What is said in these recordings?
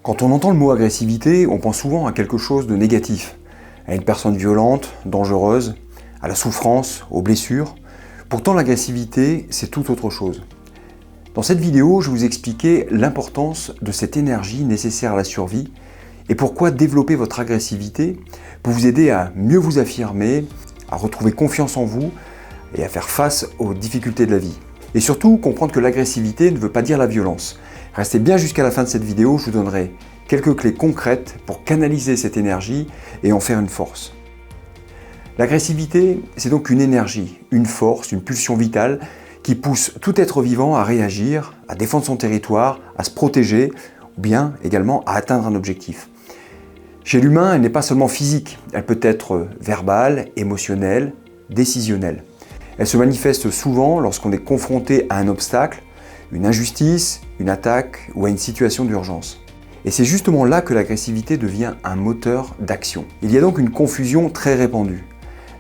Quand on entend le mot agressivité, on pense souvent à quelque chose de négatif, à une personne violente, dangereuse, à la souffrance, aux blessures. Pourtant, l'agressivité, c'est tout autre chose. Dans cette vidéo, je vais vous expliquer l'importance de cette énergie nécessaire à la survie et pourquoi développer votre agressivité peut vous aider à mieux vous affirmer, à retrouver confiance en vous et à faire face aux difficultés de la vie. Et surtout, comprendre que l'agressivité ne veut pas dire la violence. Restez bien jusqu'à la fin de cette vidéo, je vous donnerai quelques clés concrètes pour canaliser cette énergie et en faire une force. L'agressivité, c'est donc une énergie, une force, une pulsion vitale qui pousse tout être vivant à réagir, à défendre son territoire, à se protéger, ou bien également à atteindre un objectif. Chez l'humain, elle n'est pas seulement physique, elle peut être verbale, émotionnelle, décisionnelle. Elle se manifeste souvent lorsqu'on est confronté à un obstacle, une injustice, une attaque ou à une situation d'urgence. Et c'est justement là que l'agressivité devient un moteur d'action. Il y a donc une confusion très répandue.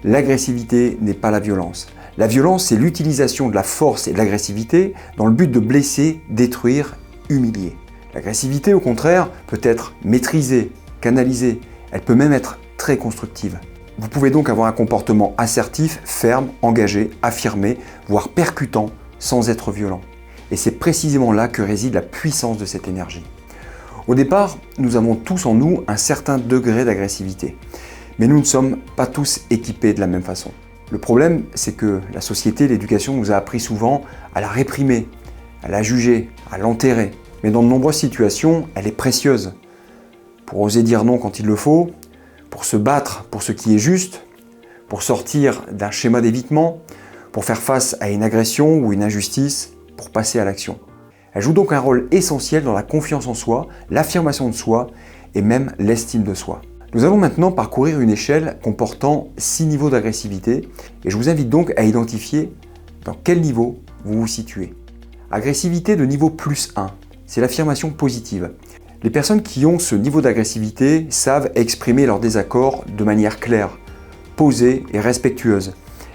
L'agressivité n'est pas la violence. La violence, c'est l'utilisation de la force et de l'agressivité dans le but de blesser, détruire, humilier. L'agressivité, au contraire, peut être maîtrisée, canalisée. Elle peut même être très constructive. Vous pouvez donc avoir un comportement assertif, ferme, engagé, affirmé, voire percutant, sans être violent. Et c'est précisément là que réside la puissance de cette énergie. Au départ, nous avons tous en nous un certain degré d'agressivité. Mais nous ne sommes pas tous équipés de la même façon. Le problème, c'est que la société, l'éducation nous a appris souvent à la réprimer, à la juger, à l'enterrer. Mais dans de nombreuses situations, elle est précieuse. Pour oser dire non quand il le faut, pour se battre pour ce qui est juste, pour sortir d'un schéma d'évitement, pour faire face à une agression ou une injustice, pour passer à l'action. Elle joue donc un rôle essentiel dans la confiance en soi, l'affirmation de soi et même l'estime de soi. Nous allons maintenant parcourir une échelle comportant 6 niveaux d'agressivité et je vous invite donc à identifier dans quel niveau vous vous situez. Agressivité de niveau plus 1, c'est l'affirmation positive. Les personnes qui ont ce niveau d'agressivité savent exprimer leur désaccord de manière claire, posée et respectueuse.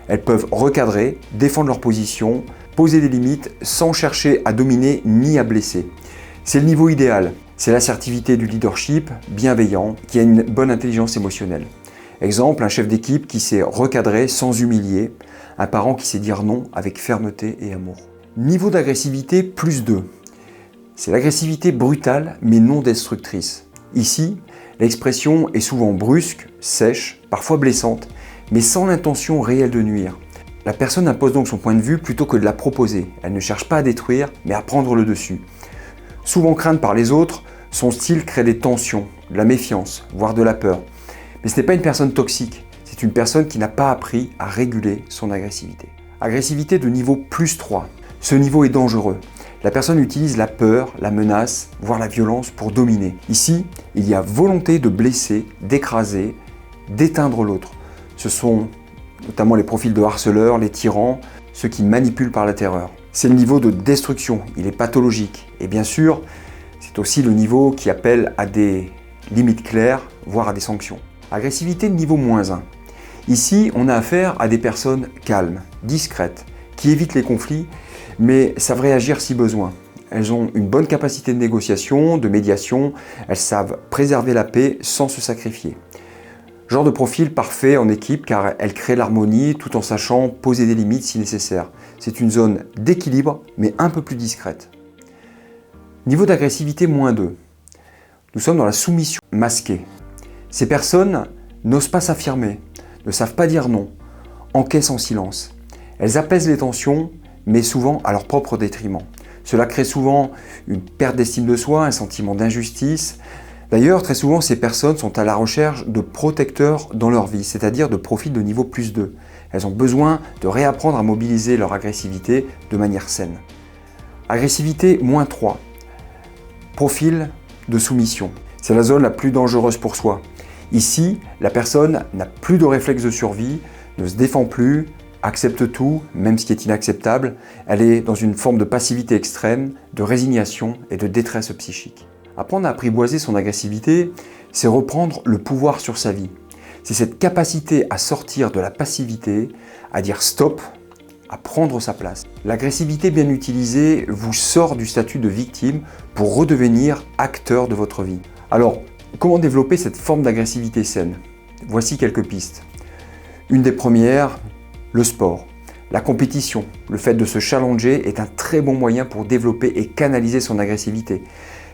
Elles peuvent recadrer, défendre leur position, poser des limites sans chercher à dominer ni à blesser. C'est le niveau idéal, c'est l'assertivité du leadership bienveillant qui a une bonne intelligence émotionnelle. Exemple, un chef d'équipe qui sait recadrer sans humilier, un parent qui sait dire non avec fermeté et amour. Niveau d'agressivité plus 2, c'est l'agressivité brutale mais non destructrice. Ici, l'expression est souvent brusque, sèche, parfois blessante, mais sans l'intention réelle de nuire. La personne impose donc son point de vue plutôt que de la proposer. Elle ne cherche pas à détruire, mais à prendre le dessus. Souvent crainte par les autres, son style crée des tensions, de la méfiance, voire de la peur. Mais ce n'est pas une personne toxique, c'est une personne qui n'a pas appris à réguler son agressivité. Agressivité de niveau plus 3. Ce niveau est dangereux. La personne utilise la peur, la menace, voire la violence pour dominer. Ici, il y a volonté de blesser, d'écraser, d'éteindre l'autre. Ce sont notamment les profils de harceleurs, les tyrans, ceux qui manipulent par la terreur. C'est le niveau de destruction, il est pathologique. Et bien sûr, c'est aussi le niveau qui appelle à des limites claires, voire à des sanctions. Agressivité de niveau moins 1. Ici, on a affaire à des personnes calmes, discrètes, qui évitent les conflits, mais savent réagir si besoin. Elles ont une bonne capacité de négociation, de médiation, elles savent préserver la paix sans se sacrifier. Genre de profil parfait en équipe car elle crée l'harmonie tout en sachant poser des limites si nécessaire. C'est une zone d'équilibre mais un peu plus discrète. Niveau d'agressivité moins 2. Nous sommes dans la soumission masquée. Ces personnes n'osent pas s'affirmer, ne savent pas dire non, encaissent en silence. Elles apaisent les tensions mais souvent à leur propre détriment. Cela crée souvent une perte d'estime de soi, un sentiment d'injustice. D'ailleurs, très souvent, ces personnes sont à la recherche de protecteurs dans leur vie, c'est-à-dire de profils de niveau plus 2. Elles ont besoin de réapprendre à mobiliser leur agressivité de manière saine. Agressivité moins 3. Profil de soumission. C'est la zone la plus dangereuse pour soi. Ici, la personne n'a plus de réflexe de survie, ne se défend plus, accepte tout, même ce qui est inacceptable. Elle est dans une forme de passivité extrême, de résignation et de détresse psychique. Apprendre à apprivoiser son agressivité, c'est reprendre le pouvoir sur sa vie. C'est cette capacité à sortir de la passivité, à dire stop, à prendre sa place. L'agressivité bien utilisée vous sort du statut de victime pour redevenir acteur de votre vie. Alors, comment développer cette forme d'agressivité saine? Voici quelques pistes. Une des premières, le sport. La compétition, le fait de se challenger est un très bon moyen pour développer et canaliser son agressivité.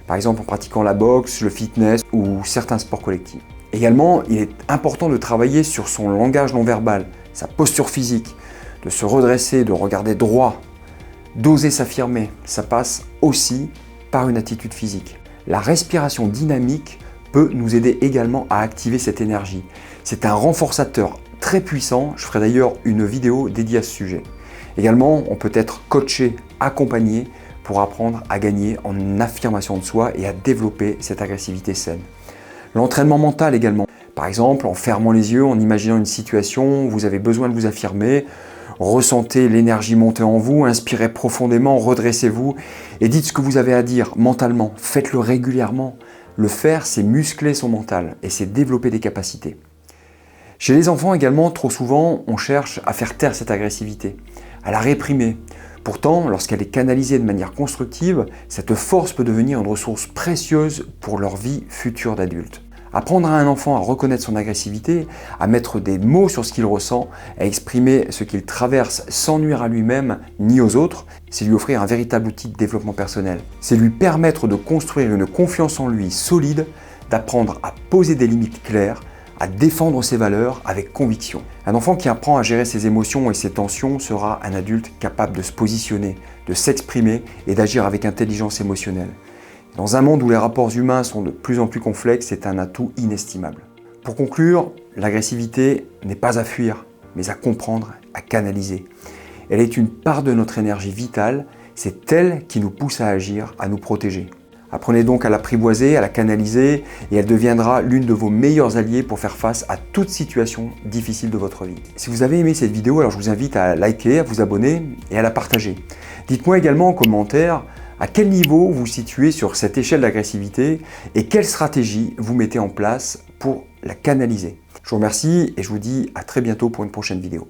Par exemple en pratiquant la boxe, le fitness ou certains sports collectifs. Également, il est important de travailler sur son langage non verbal, sa posture physique, de se redresser, de regarder droit, d'oser s'affirmer. Ça passe aussi par une attitude physique. La respiration dynamique peut nous aider également à activer cette énergie. C'est un renforçateur très puissant, je ferai d'ailleurs une vidéo dédiée à ce sujet. Également, on peut être coaché, accompagné pour apprendre à gagner en affirmation de soi et à développer cette agressivité saine. L'entraînement mental également. Par exemple, en fermant les yeux, en imaginant une situation où vous avez besoin de vous affirmer, ressentez l'énergie monter en vous, inspirez profondément, redressez-vous et dites ce que vous avez à dire mentalement. Faites-le régulièrement. Le faire, c'est muscler son mental et c'est développer des capacités. Chez les enfants également, trop souvent, on cherche à faire taire cette agressivité, à la réprimer. Pourtant, lorsqu'elle est canalisée de manière constructive, cette force peut devenir une ressource précieuse pour leur vie future d'adulte. Apprendre à un enfant à reconnaître son agressivité, à mettre des mots sur ce qu'il ressent, à exprimer ce qu'il traverse sans nuire à lui-même ni aux autres, c'est lui offrir un véritable outil de développement personnel. C'est lui permettre de construire une confiance en lui solide, d'apprendre à poser des limites claires, à défendre ses valeurs avec conviction. Un enfant qui apprend à gérer ses émotions et ses tensions sera un adulte capable de se positionner, de s'exprimer et d'agir avec intelligence émotionnelle. Dans un monde où les rapports humains sont de plus en plus complexes, c'est un atout inestimable. Pour conclure, l'agressivité n'est pas à fuir, mais à comprendre, à canaliser. Elle est une part de notre énergie vitale, c'est elle qui nous pousse à agir, à nous protéger. Apprenez donc à l'apprivoiser, à la canaliser et elle deviendra l'une de vos meilleures alliés pour faire face à toute situation difficile de votre vie. Si vous avez aimé cette vidéo, alors je vous invite à liker, à vous abonner et à la partager. Dites-moi également en commentaire à quel niveau vous vous situez sur cette échelle d'agressivité et quelle stratégie vous mettez en place pour la canaliser. Je vous remercie et je vous dis à très bientôt pour une prochaine vidéo.